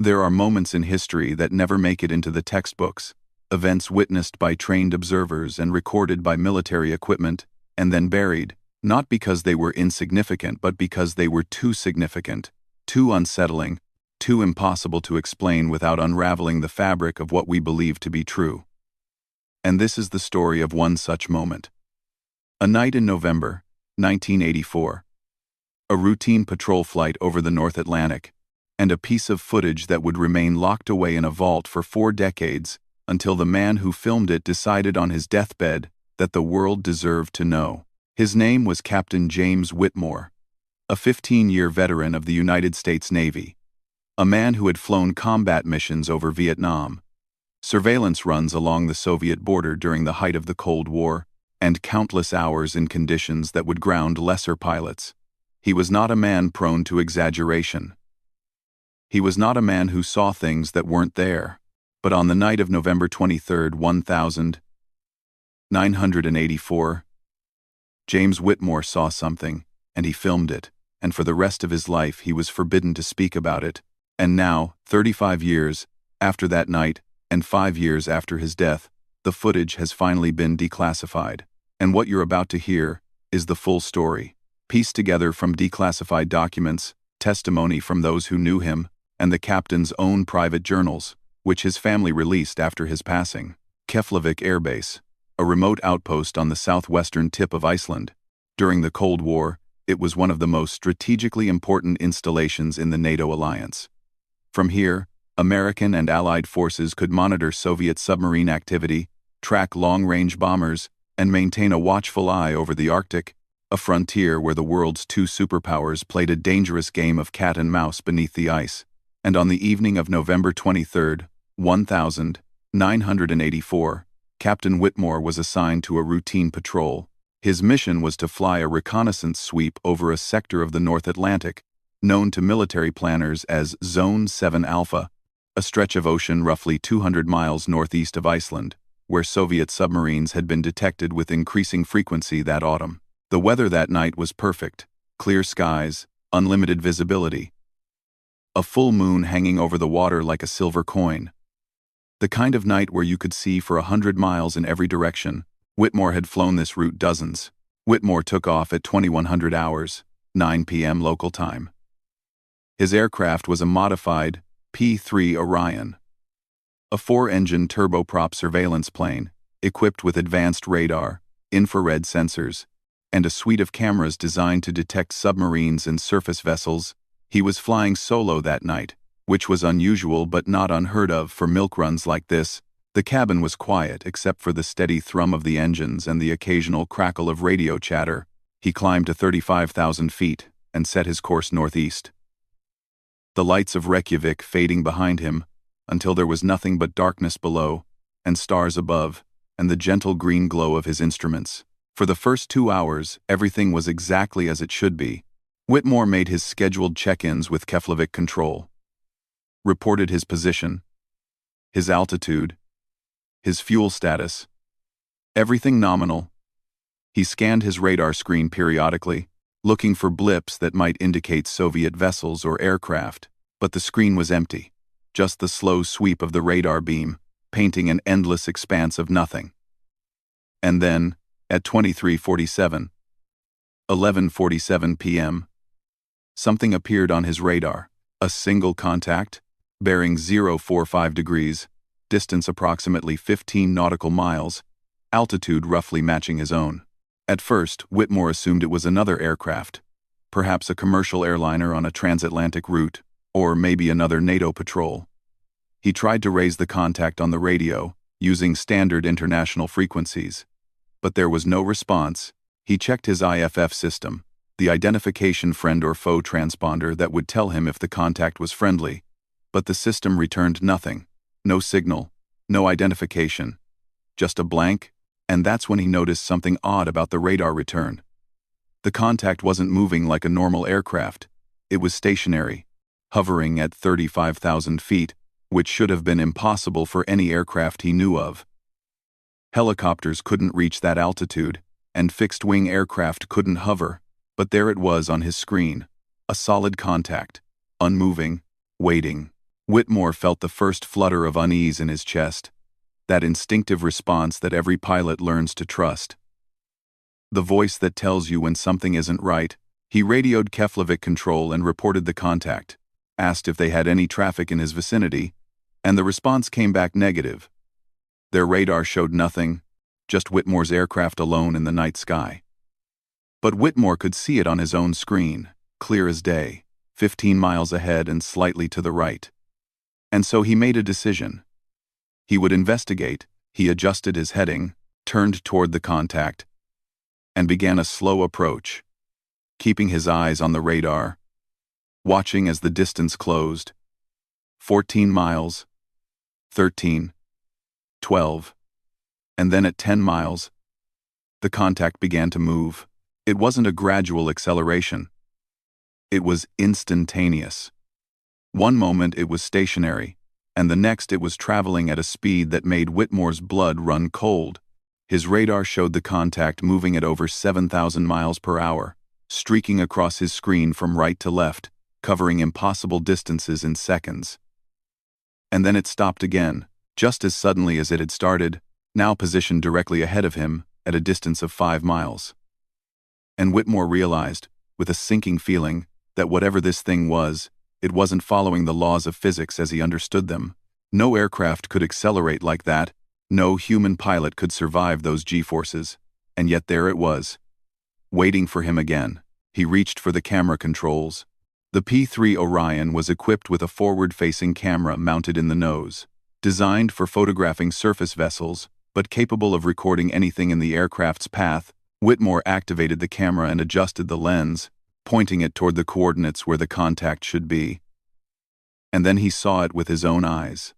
There are moments in history that never make it into the textbooks, events witnessed by trained observers and recorded by military equipment, and then buried, not because they were insignificant but because they were too significant, too unsettling, too impossible to explain without unraveling the fabric of what we believe to be true. And this is the story of one such moment. A night in November, 1984. A routine patrol flight over the North Atlantic, and a piece of footage that would remain locked away in a vault for 4 decades until the man who filmed it decided on his deathbed that the world deserved to know. His name was Captain James Whitmore, a 15-year veteran of the United States Navy, a man who had flown combat missions over Vietnam, surveillance runs along the Soviet border during the height of the Cold War, and countless hours in conditions that would ground lesser pilots. He was not a man prone to exaggeration. He was not a man who saw things that weren't there. But on the night of November 23, 1984, James Whitmore saw something, and he filmed it, and for the rest of his life he was forbidden to speak about it. And now, 35 years after that night, and 5 years after his death, the footage has finally been declassified. And what you're about to hear is the full story, pieced together from declassified documents, testimony from those who knew him, and the captain's own private journals, which his family released after his passing. Keflavik Air Base, a remote outpost on the southwestern tip of Iceland. During the Cold War, it was one of the most strategically important installations in the NATO alliance. From here, American and Allied forces could monitor Soviet submarine activity, track long-range bombers, and maintain a watchful eye over the Arctic, a frontier where the world's 2 superpowers played a dangerous game of cat and mouse beneath the ice. And on the evening of November 23, 1984, Captain Whitmore was assigned to a routine patrol. His mission was to fly a reconnaissance sweep over a sector of the North Atlantic, known to military planners as Zone 7 Alpha, a stretch of ocean roughly 200 miles northeast of Iceland, where Soviet submarines had been detected with increasing frequency that autumn. The weather that night was perfect: clear skies, unlimited visibility, a full moon hanging over the water like a silver coin. The kind of night where you could see for 100 miles in every direction. Whitmore had flown this route dozens. Whitmore took off at 2100 hours, 9 p.m. local time. His aircraft was a modified P-3 Orion, a 4-engine turboprop surveillance plane, equipped with advanced radar, infrared sensors, and a suite of cameras designed to detect submarines and surface vessels. He was flying solo that night, which was unusual but not unheard of for milk runs like this. The cabin was quiet except for the steady thrum of the engines and the occasional crackle of radio chatter. He climbed to 35,000 feet and set his course northeast, the lights of Reykjavik fading behind him until there was nothing but darkness below and stars above and the gentle green glow of his instruments. For the first 2 hours, everything was exactly as it should be. Whitmore made his scheduled check-ins with Keflavik Control, reported his position, his altitude, his fuel status, everything nominal. He scanned his radar screen periodically, looking for blips that might indicate Soviet vessels or aircraft, but the screen was empty, just the slow sweep of the radar beam, painting an endless expanse of nothing. And then, at 23:47, 11:47 p.m., something appeared on his radar, a single contact, bearing 045 degrees, distance approximately 15 nautical miles, altitude roughly matching his own. At first, Whitmore assumed it was another aircraft, perhaps a commercial airliner on a transatlantic route, or maybe another NATO patrol. He tried to raise the contact on the radio, using standard international frequencies, but there was no response. He checked his IFF system, the identification friend or foe transponder that would tell him if the contact was friendly, but the system returned nothing, no signal, no identification, just a blank. And that's when he noticed something odd about the radar return. The contact wasn't moving like a normal aircraft. It was stationary, hovering at 35,000 feet, which should have been impossible for any aircraft he knew of. Helicopters couldn't reach that altitude, and fixed-wing aircraft couldn't hover, but there it was on his screen, a solid contact, unmoving, waiting. Whitmore felt the first flutter of unease in his chest, that instinctive response that every pilot learns to trust. The voice that tells you when something isn't right. He radioed Keflavik Control and reported the contact, asked if they had any traffic in his vicinity, and the response came back negative. Their radar showed nothing, just Whitmore's aircraft alone in the night sky. But Whitmore could see it on his own screen, clear as day, 15 miles ahead and slightly to the right. And so he made a decision. He would investigate. He adjusted his heading, turned toward the contact, and began a slow approach, keeping his eyes on the radar, watching as the distance closed. 14 miles, 13, 12, and then at 10 miles, the contact began to move. It wasn't a gradual acceleration. It was instantaneous. One moment it was stationary, and the next it was traveling at a speed that made Whitmore's blood run cold. His radar showed the contact moving at over 7,000 miles per hour, streaking across his screen from right to left, covering impossible distances in seconds. And then it stopped again, just as suddenly as it had started, now positioned directly ahead of him, at a distance of 5 miles. And Whitmore realized, with a sinking feeling, that whatever this thing was, it wasn't following the laws of physics as he understood them. No aircraft could accelerate like that, no human pilot could survive those G-forces, and yet there it was, waiting for him again. He reached for the camera controls. The P-3 Orion was equipped with a forward-facing camera mounted in the nose, designed for photographing surface vessels, but capable of recording anything in the aircraft's path. Whitmore activated the camera and adjusted the lens, pointing it toward the coordinates where the contact should be. And then he saw it with his own eyes.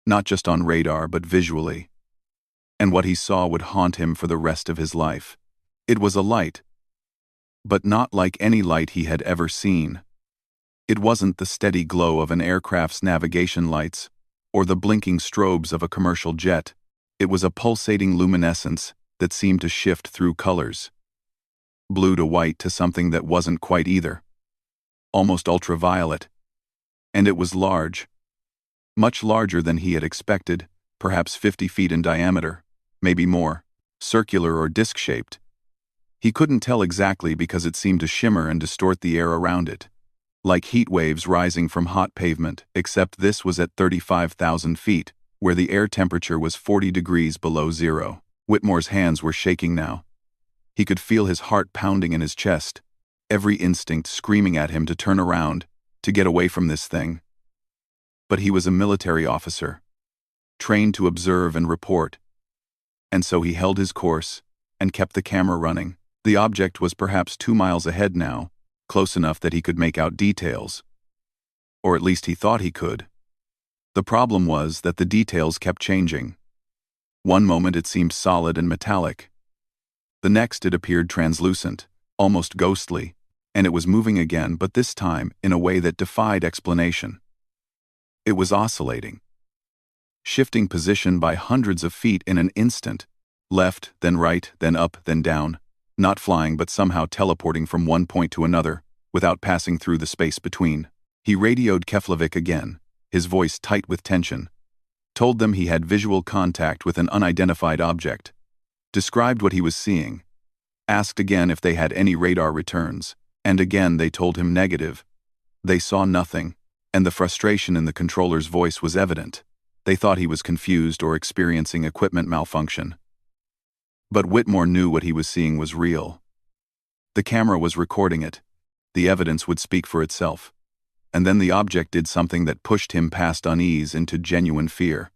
Not just on radar, but visually. And what he saw would haunt him for the rest of his life. It was a light, but not like any light he had ever seen. It wasn't the steady glow of an aircraft's navigation lights, or the blinking strobes of a commercial jet. It was a pulsating luminescence that seemed to shift through colors. Blue to white to something that wasn't quite either. Almost ultraviolet. And it was large. Much larger than he had expected, perhaps 50 feet in diameter, maybe more, circular or disc-shaped. He couldn't tell exactly because it seemed to shimmer and distort the air around it, like heat waves rising from hot pavement, except this was at 35,000 feet, where the air temperature was 40 degrees below zero. Whitmore's hands were shaking now. He could feel his heart pounding in his chest, every instinct screaming at him to turn around, to get away from this thing. But he was a military officer, trained to observe and report, and so he held his course and kept the camera running. The object was perhaps 2 miles ahead now, close enough that he could make out details. Or at least he thought he could. The problem was that the details kept changing. One moment it seemed solid and metallic. The next it appeared translucent, almost ghostly, and it was moving again, but this time in a way that defied explanation. It was oscillating, shifting position by hundreds of feet in an instant, left, then right, then up, then down, not flying but somehow teleporting from one point to another, without passing through the space between. He radioed Keflavik again, his voice tight with tension, told them he had visual contact with an unidentified object, described what he was seeing, asked again if they had any radar returns, and again they told him negative. They saw nothing, and the frustration in the controller's voice was evident. They thought he was confused or experiencing equipment malfunction. But Whitmore knew what he was seeing was real. The camera was recording it. The evidence would speak for itself. And then the object did something that pushed him past unease into genuine fear.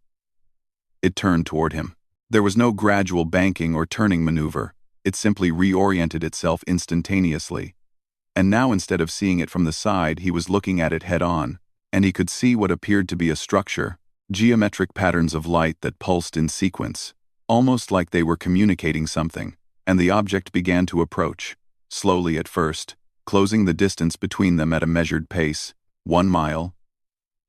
It turned toward him. There was no gradual banking or turning maneuver. It simply reoriented itself instantaneously. And now instead of seeing it from the side, he was looking at it head-on, and he could see what appeared to be a structure, geometric patterns of light that pulsed in sequence, almost like they were communicating something, and the object began to approach, slowly at first, closing the distance between them at a measured pace, 1 mile,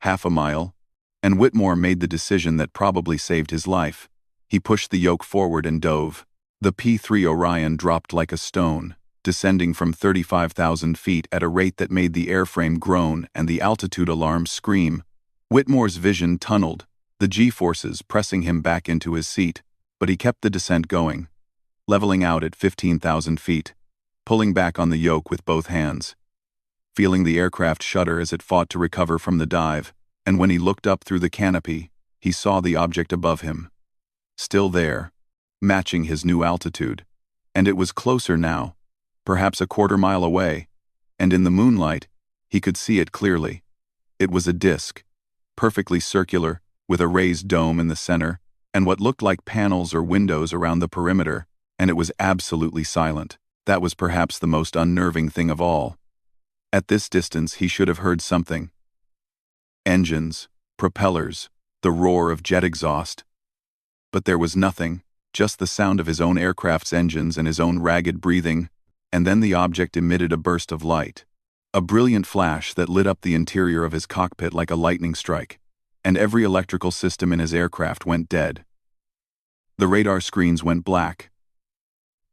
half a mile, and Whitmore made the decision that probably saved his life. He pushed the yoke forward and dove. The P-3 Orion dropped like a stone, descending from 35,000 feet at a rate that made the airframe groan and the altitude alarm scream. Whitmore's vision tunneled, the G-forces pressing him back into his seat, but he kept the descent going, leveling out at 15,000 feet, pulling back on the yoke with both hands, feeling the aircraft shudder as it fought to recover from the dive, and when he looked up through the canopy, he saw the object above him. Still there, matching his new altitude, and it was closer now, perhaps a quarter-mile away, and in the moonlight, he could see it clearly. It was a disk, perfectly circular, with a raised dome in the center, and what looked like panels or windows around the perimeter, and it was absolutely silent. That was perhaps the most unnerving thing of all. At this distance, he should have heard something. Engines, propellers, the roar of jet exhaust. But there was nothing, just the sound of his own aircraft's engines and his own ragged breathing, and then the object emitted a burst of light. A brilliant flash that lit up the interior of his cockpit like a lightning strike, and every electrical system in his aircraft went dead. The radar screens went black.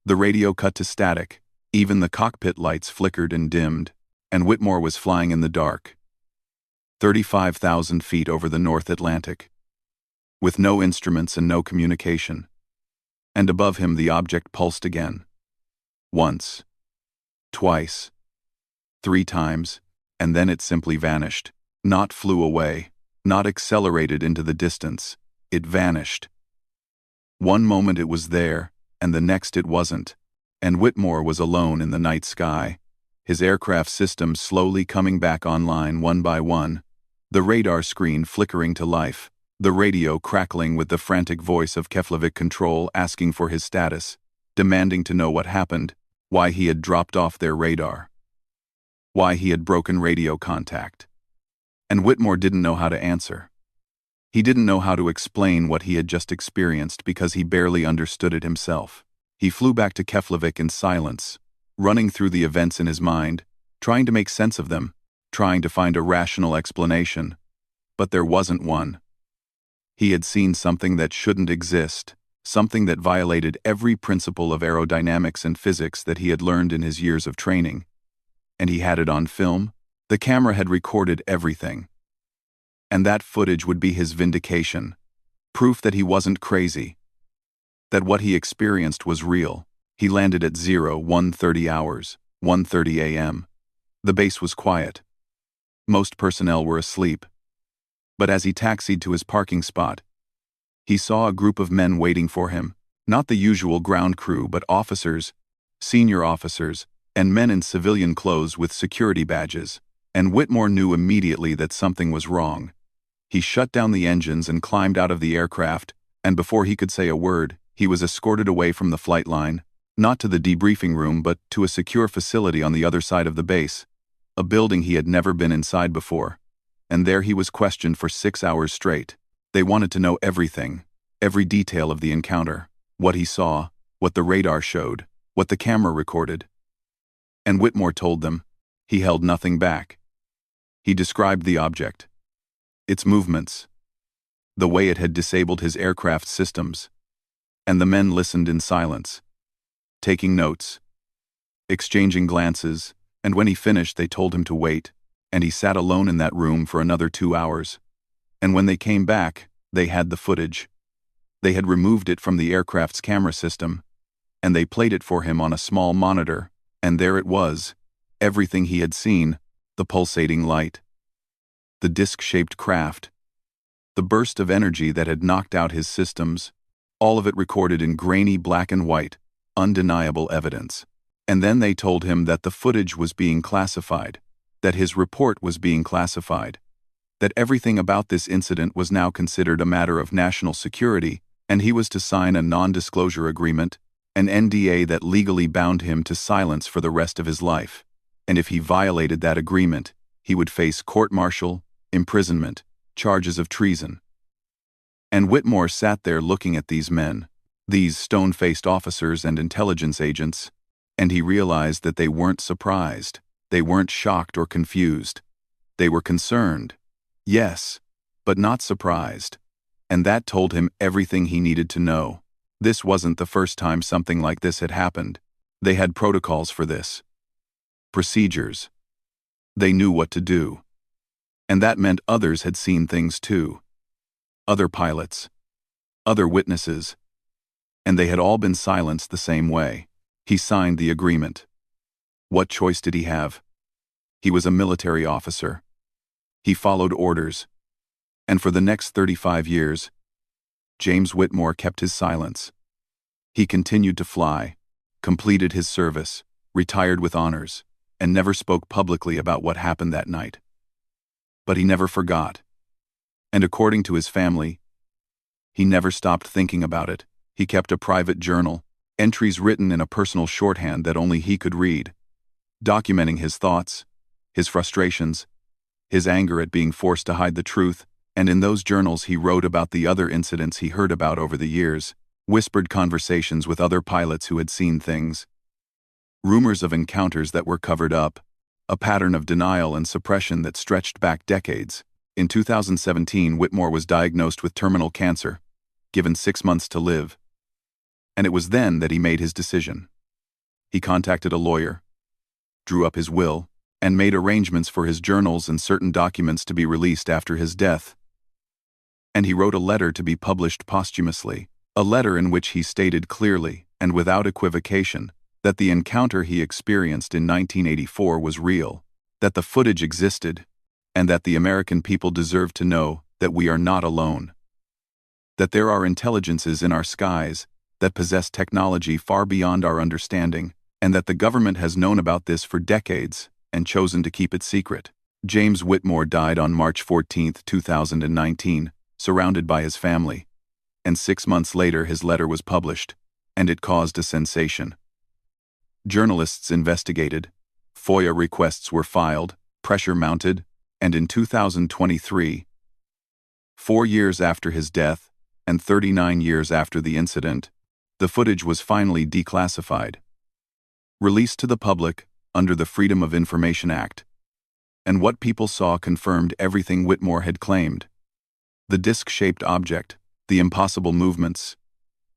The radio cut to static, even the cockpit lights flickered and dimmed, and Whitmore was flying in the dark. 35,000 feet over the North Atlantic, with no instruments and no communication. And above him the object pulsed again. Once. Twice. 3 times, and then it simply vanished. Not flew away, not accelerated into the distance. It vanished. One moment it was there, and the next it wasn't, and Whitmore was alone in the night sky, his aircraft systems slowly coming back online one by one, the radar screen flickering to life, the radio crackling with the frantic voice of Keflavik Control asking for his status, demanding to know what happened, why he had dropped off their radar, why he had broken radio contact. And Whitmore didn't know how to answer. He didn't know how to explain what he had just experienced because he barely understood it himself. He flew back to Keflavik in silence, running through the events in his mind, trying to make sense of them, trying to find a rational explanation. But there wasn't one. He had seen something that shouldn't exist, something that violated every principle of aerodynamics and physics that he had learned in his years of training. And he had it on film. The camera had recorded everything. And that footage would be his vindication, proof that he wasn't crazy, that what he experienced was real. He landed at 0130 hours, 1:30 a.m. The base was quiet. Most personnel were asleep. But as he taxied to his parking spot, he saw a group of men waiting for him, not the usual ground crew but officers, senior officers, and men in civilian clothes with security badges, and Whitmore knew immediately that something was wrong. He shut down the engines and climbed out of the aircraft, and before he could say a word, he was escorted away from the flight line, not to the debriefing room but to a secure facility on the other side of the base, a building he had never been inside before. And there he was questioned for 6 hours straight. They wanted to know everything, every detail of the encounter, what he saw, what the radar showed, what the camera recorded. And Whitmore told them. He held nothing back. He described the object, its movements, the way it had disabled his aircraft systems, and the men listened in silence, taking notes, exchanging glances, and when he finished they told him to wait, and he sat alone in that room for another 2 hours. And when they came back, they had the footage. They had removed it from the aircraft's camera system, and they played it for him on a small monitor, and there it was, everything he had seen, the pulsating light, the disc-shaped craft, the burst of energy that had knocked out his systems, all of it recorded in grainy black and white, undeniable evidence. And then they told him that the footage was being classified, that his report was being classified, that everything about this incident was now considered a matter of national security, and he was to sign a non-disclosure agreement, an NDA that legally bound him to silence for the rest of his life. And if he violated that agreement, he would face court-martial, imprisonment, charges of treason. And Whitmore sat there looking at these men, these stone-faced officers and intelligence agents, and he realized that they weren't surprised, they weren't shocked or confused. They were concerned, yes, but not surprised. And that told him everything he needed to know. This wasn't the first time something like this had happened. They had protocols for this. Procedures. They knew what to do. And that meant others had seen things too. Other pilots. Other witnesses. And they had all been silenced the same way. He signed the agreement. What choice did he have? He was a military officer. He followed orders. And for the next 35 years, James Whitmore kept his silence. He continued to fly, completed his service, retired with honors, and never spoke publicly about what happened that night. But he never forgot. And according to his family, he never stopped thinking about it. He kept a private journal, entries written in a personal shorthand that only he could read, documenting his thoughts, his frustrations, his anger at being forced to hide the truth, and in those journals he wrote about the other incidents he heard about over the years, whispered conversations with other pilots who had seen things, rumors of encounters that were covered up, a pattern of denial and suppression that stretched back decades. In 2017, Whitmore was diagnosed with terminal cancer, given 6 months to live. And it was then that he made his decision. He contacted a lawyer, drew up his will, and made arrangements for his journals and certain documents to be released after his death. And he wrote a letter to be published posthumously, a letter in which he stated clearly and without equivocation that the encounter he experienced in 1984 was real, that the footage existed, and that the American people deserve to know that we are not alone. That there are intelligences in our skies that possess technology far beyond our understanding, and that the government has known about this for decades and chosen to keep it secret. James Whitmore died on March 14, 2019, surrounded by his family, and 6 months later his letter was published, and it caused a sensation. Journalists investigated, FOIA requests were filed, pressure mounted, and in 2023, 4 years after his death and 39 years after the incident, the footage was finally declassified, released to the public under the Freedom of Information Act. And what people saw confirmed everything Whitmore had claimed. The disc-shaped object, the impossible movements,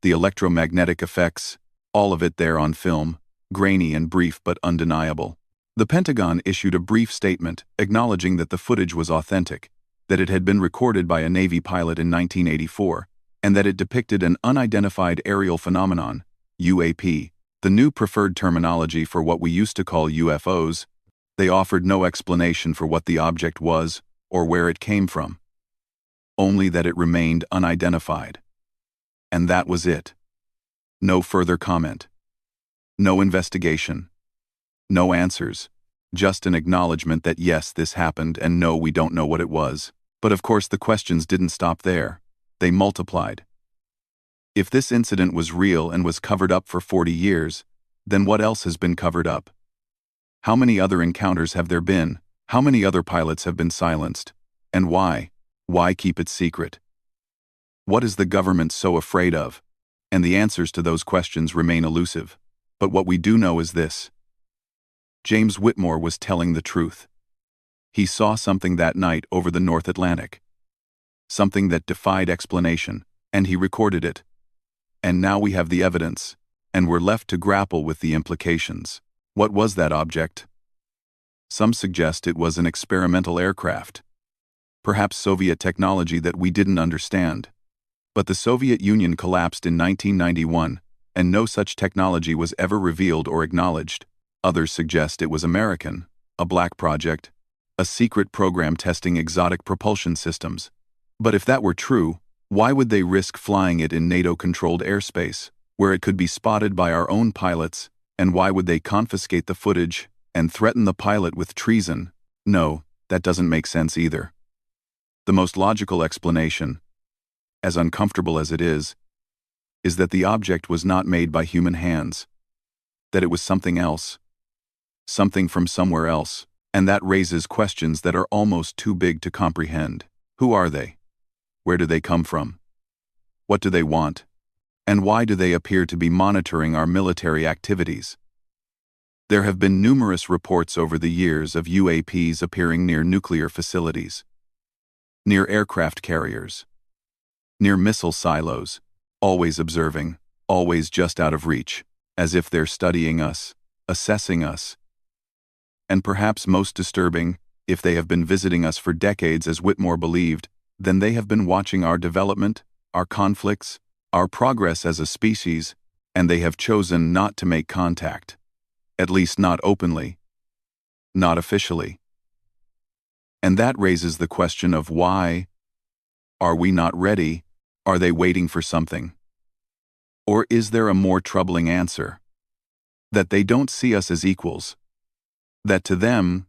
the electromagnetic effects, all of it there on film, grainy and brief but undeniable. The Pentagon issued a brief statement acknowledging that the footage was authentic, that it had been recorded by a Navy pilot in 1984, and that it depicted an unidentified aerial phenomenon, UAP, the new preferred terminology for what we used to call UFOs. They offered no explanation for what the object was or where it came from, only that it remained unidentified. And that was it. No further comment. No investigation. No answers. Just an acknowledgement that yes, this happened, and no, we don't know what it was. But of course the questions didn't stop there. They multiplied. If this incident was real and was covered up for 40 years, then what else has been covered up? How many other encounters have there been? How many other pilots have been silenced? And why? Why keep it secret? What is the government so afraid of? And the answers to those questions remain elusive. But what we do know is this. James Whitmore was telling the truth. He saw something that night over the North Atlantic. Something that defied explanation, and he recorded it. And now we have the evidence, and we're left to grapple with the implications. What was that object? Some suggest it was an experimental aircraft. Perhaps Soviet technology that we didn't understand. But the Soviet Union collapsed in 1991, and no such technology was ever revealed or acknowledged. Others suggest it was American, a black project, a secret program testing exotic propulsion systems. But if that were true, why would they risk flying it in NATO-controlled airspace, where it could be spotted by our own pilots, and why would they confiscate the footage and threaten the pilot with treason? No, that doesn't make sense either. The most logical explanation, as uncomfortable as it is that the object was not made by human hands, that it was something else, something from somewhere else, and that raises questions that are almost too big to comprehend. Who are they? Where do they come from? What do they want? And why do they appear to be monitoring our military activities? There have been numerous reports over the years of UAPs appearing near nuclear facilities, near aircraft carriers, near missile silos, always observing, always just out of reach, as if they're studying us, assessing us. And perhaps most disturbing, If they have been visiting us for decades as Whitmore believed, then they have been watching our development, our conflicts, our progress as a species, and they have chosen not to make contact. At least not openly. Not officially. And that raises the question of why. Are we not ready? Are they waiting for something? Or is there a more troubling answer? That they don't see us as equals. That to them,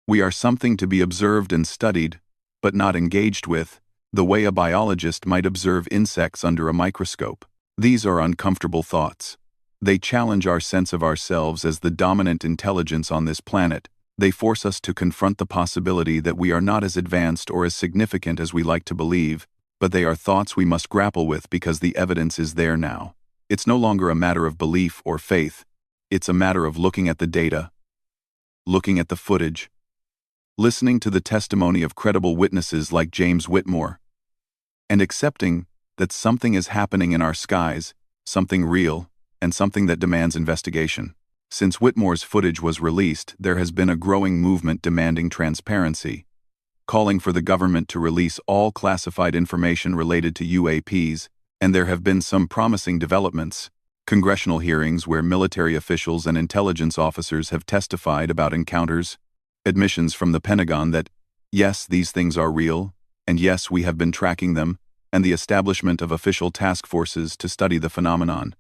we are something to be observed and studied, but not engaged with, the way a biologist might observe insects under a microscope. These are uncomfortable thoughts. They challenge our sense of ourselves as the dominant intelligence on this planet. They force us to confront the possibility that we are not as advanced or as significant as we like to believe, but they are thoughts we must grapple with because the evidence is there now. It's no longer a matter of belief or faith. It's a matter of looking at the data, looking at the footage, listening to the testimony of credible witnesses like James Whitmore, and accepting that something is happening in our skies, something real, and something that demands investigation. Since Whitmore's footage was released, there has been a growing movement demanding transparency, calling for the government to release all classified information related to UAPs, and there have been some promising developments. Congressional hearings where military officials and intelligence officers have testified about encounters, admissions from the Pentagon that, yes, these things are real, and yes, we have been tracking them, and the establishment of official task forces to study the phenomenon.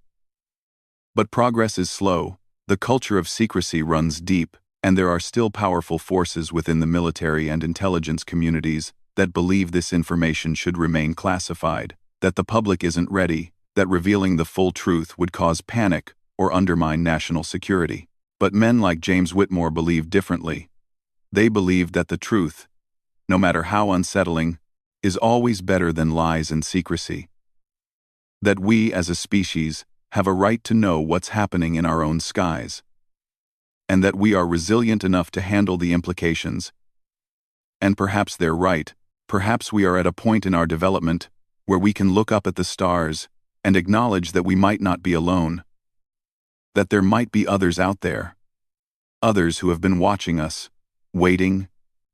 But progress is slow. The culture of secrecy runs deep, and there are still powerful forces within the military and intelligence communities that believe this information should remain classified, that the public isn't ready, that revealing the full truth would cause panic or undermine national security. But men like James Whitmore believe differently. They believe that the truth, no matter how unsettling, is always better than lies and secrecy. That we, as a species, have a right to know what's happening in our own skies, and that we are resilient enough to handle the implications. And perhaps they're right. Perhaps we are at a point in our development where we can look up at the stars and acknowledge that we might not be alone, that there might be others out there, others who have been watching us, waiting,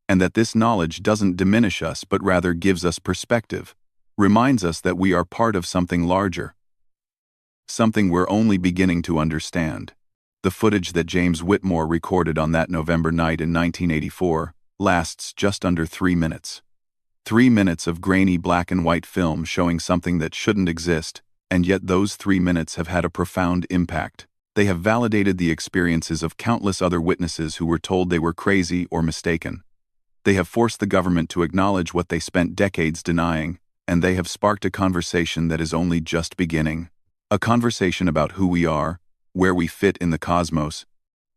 and that this knowledge doesn't diminish us but rather gives us perspective, reminds us that we are part of something larger, something we're only beginning to understand. The footage that James Whitmore recorded on that November night in 1984 lasts just under 3 minutes. 3 minutes of grainy black and white film showing something that shouldn't exist, and yet those 3 minutes have had a profound impact. They have validated the experiences of countless other witnesses who were told they were crazy or mistaken. They have forced the government to acknowledge what they spent decades denying, and they have sparked a conversation that is only just beginning. A conversation about who we are, where we fit in the cosmos,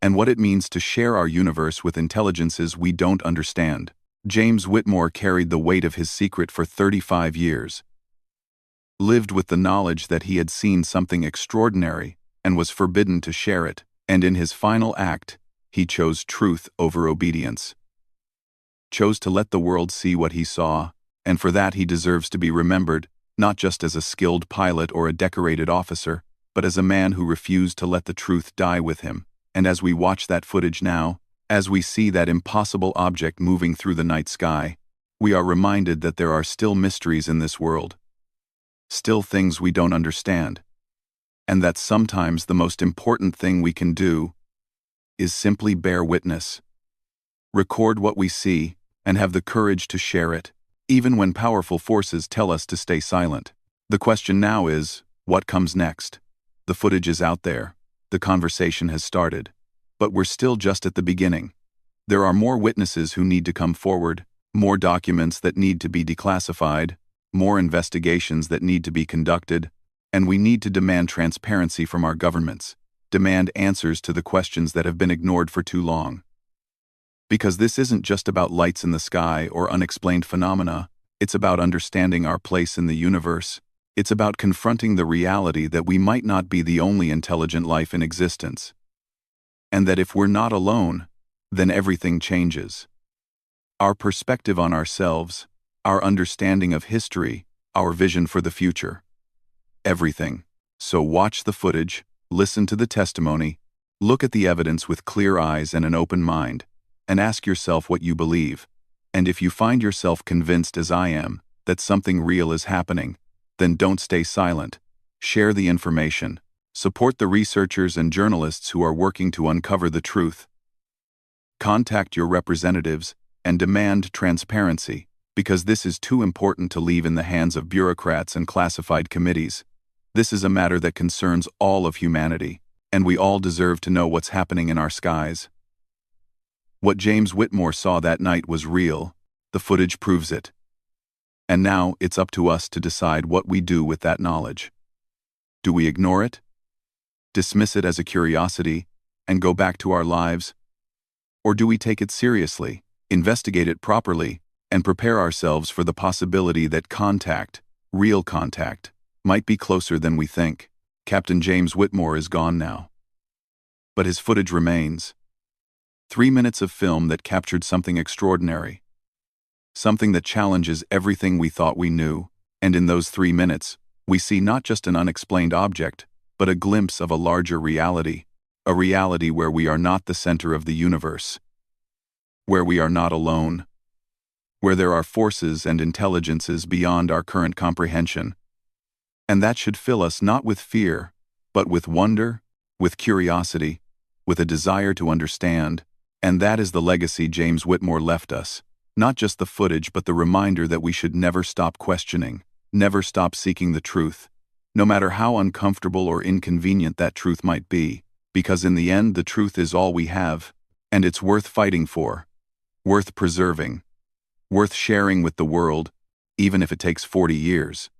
and what it means to share our universe with intelligences we don't understand. James Whitmore carried the weight of his secret for 35 years, lived with the knowledge that he had seen something extraordinary and was forbidden to share it, and in his final act, he chose truth over obedience. Chose to let the world see what he saw, and for that he deserves to be remembered, not just as a skilled pilot or a decorated officer, but as a man who refused to let the truth die with him. And as we watch that footage now, as we see that impossible object moving through the night sky, we are reminded that there are still mysteries in this world, still things we don't understand, and that sometimes the most important thing we can do is simply bear witness, record what we see, and have the courage to share it, even when powerful forces tell us to stay silent. The question now is, what comes next? The footage is out there, the conversation has started, but we're still just at the beginning. There are more witnesses who need to come forward, more documents that need to be declassified, more investigations that need to be conducted, and we need to demand transparency from our governments, demand answers to the questions that have been ignored for too long. Because this isn't just about lights in the sky or unexplained phenomena, it's about understanding our place in the universe. It's about confronting the reality that we might not be the only intelligent life in existence, and that if we're not alone, then everything changes. Our perspective on ourselves, our understanding of history, our vision for the future. Everything. So watch the footage, listen to the testimony, look at the evidence with clear eyes and an open mind, and ask yourself what you believe. And if you find yourself convinced, as I am, that something real is happening, then don't stay silent. Share the information. Support the researchers and journalists who are working to uncover the truth. Contact your representatives and demand transparency, because this is too important to leave in the hands of bureaucrats and classified committees. This is a matter that concerns all of humanity, and we all deserve to know what's happening in our skies. What James Whitmore saw that night was real. The footage proves it. And now it's up to us to decide what we do with that knowledge. Do we ignore it? Dismiss it as a curiosity and go back to our lives? Or do we take it seriously, investigate it properly, and prepare ourselves for the possibility that contact, real contact, might be closer than we think? Captain James Whitmore is gone now. But his footage remains. 3 minutes of film that captured something extraordinary. Something that challenges everything we thought we knew, and in those 3 minutes, we see not just an unexplained object, but a glimpse of a larger reality, a reality where we are not the center of the universe, where we are not alone, where there are forces and intelligences beyond our current comprehension. And that should fill us not with fear, but with wonder, with curiosity, with a desire to understand. And that is the legacy James Whitmore left us. Not just the footage, but the reminder that we should never stop questioning, never stop seeking the truth, no matter how uncomfortable or inconvenient that truth might be, because in the end the truth is all we have, and it's worth fighting for, worth preserving, worth sharing with the world, even if it takes 40 years.